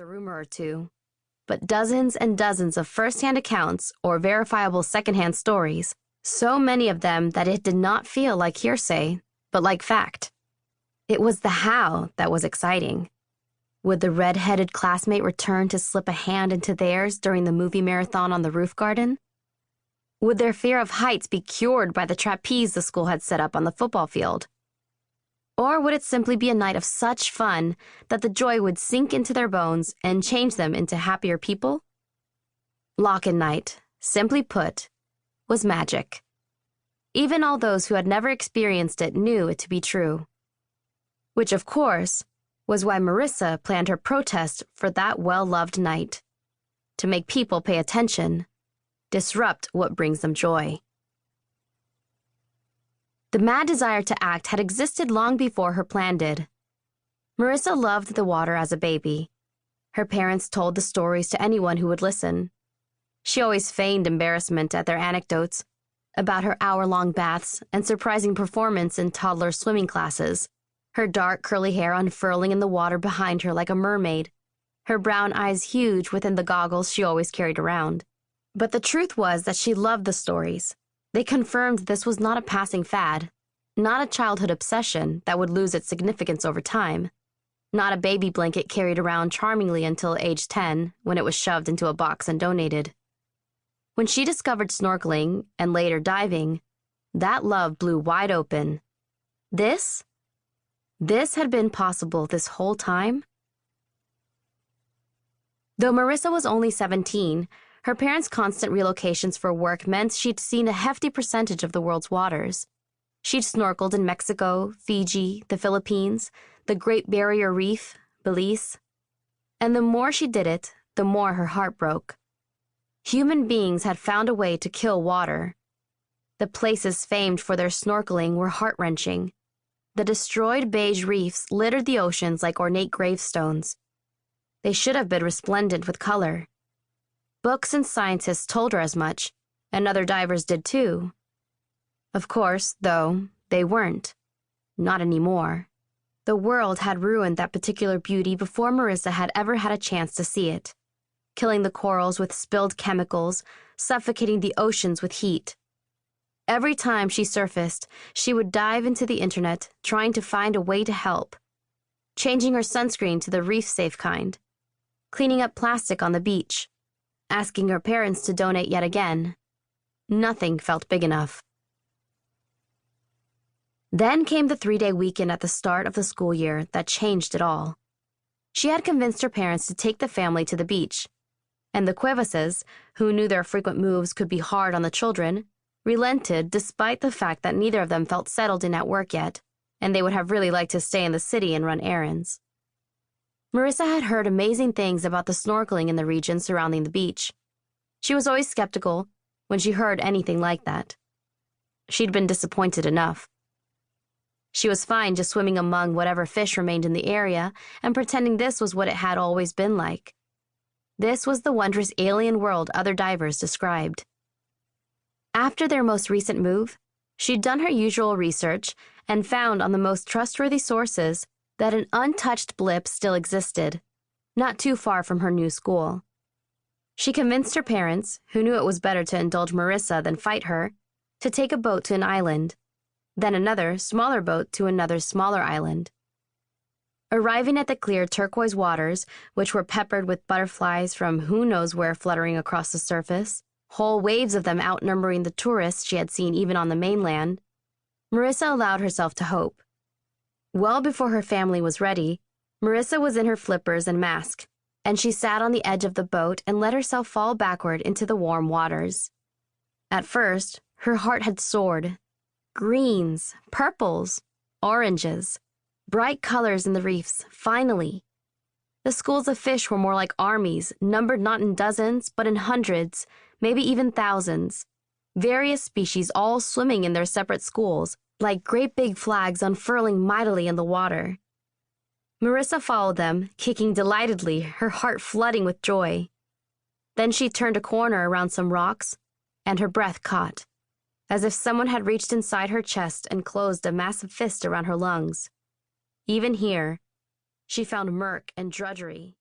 a rumor or two, but dozens and dozens of first-hand accounts or verifiable second-hand stories, so many of them that it did not feel like hearsay, but like fact. It was the how that was exciting. Would the red-headed classmate return to slip a hand into theirs during the movie marathon on the roof garden? Would their fear of heights be cured by the trapeze the school had set up on the football field? Or would it simply be a night of such fun that the joy would sink into their bones and change them into happier people? Lock-in night, simply put, was magic. Even all those who had never experienced it knew it to be true. Which, of course, was why Marisa planned her protest for that well-loved night. To make people pay attention, disrupt what brings them joy. The mad desire to act had existed long before her plan did. Marisa loved the water as a baby. Her parents told the stories to anyone who would listen. She always feigned embarrassment at their anecdotes about her hour-long baths and surprising performance in toddler swimming classes, her dark curly hair unfurling in the water behind her like a mermaid, her brown eyes huge within the goggles she always carried around. But the truth was that she loved the stories. They confirmed this was not a passing fad, not a childhood obsession that would lose its significance over time, not a baby blanket carried around charmingly until age 10, when it was shoved into a box and donated. When she discovered snorkeling, and later diving, that love blew wide open. This had been possible this whole time? Though Marisa was only 17, her parents' constant relocations for work meant she'd seen a hefty percentage of the world's waters. She'd snorkeled in Mexico, Fiji, the Philippines, the Great Barrier Reef, Belize. And the more she did it, the more her heart broke. Human beings had found a way to kill water. The places famed for their snorkeling were heart-wrenching. The destroyed beige reefs littered the oceans like ornate gravestones. They should have been resplendent with color. Books and scientists told her as much, and other divers did too. Of course, though, they weren't. Not anymore. The world had ruined that particular beauty before Marisa had ever had a chance to see it, killing the corals with spilled chemicals, suffocating the oceans with heat. Every time she surfaced, she would dive into the internet, trying to find a way to help, changing her sunscreen to the reef-safe kind, cleaning up plastic on the beach, asking her parents to donate yet again. Nothing felt big enough. Then came the 3-day weekend at the start of the school year that changed it all. She had convinced her parents to take the family to the beach, and the Cuevases, who knew their frequent moves could be hard on the children, relented despite the fact that neither of them felt settled in at work yet, and they would have really liked to stay in the city and run errands. Marisa had heard amazing things about the snorkeling in the region surrounding the beach. She was always skeptical when she heard anything like that. She'd been disappointed enough. She was fine just swimming among whatever fish remained in the area and pretending this was what it had always been like. This was the wondrous alien world other divers described. After their most recent move, she'd done her usual research and found on the most trustworthy sources that an untouched blip still existed, not too far from her new school. She convinced her parents, who knew it was better to indulge Marisa than fight her, to take a boat to an island, then another, smaller boat to another smaller island. Arriving at the clear turquoise waters, which were peppered with butterflies from who knows where fluttering across the surface, whole waves of them outnumbering the tourists she had seen even on the mainland, Marisa allowed herself to hope. Well before her family was ready, Marisa was in her flippers and mask, and she sat on the edge of the boat and let herself fall backward into the warm waters. At first, her heart had soared. Greens, purples, oranges, bright colors in the reefs, finally. The schools of fish were more like armies, numbered not in dozens, but in hundreds, maybe even thousands. Various species all swimming in their separate schools, like great big flags unfurling mightily in the water. Marisa followed them, kicking delightedly, her heart flooding with joy. Then she turned a corner around some rocks, and her breath caught, as if someone had reached inside her chest and closed a massive fist around her lungs. Even here, she found murk and drudgery.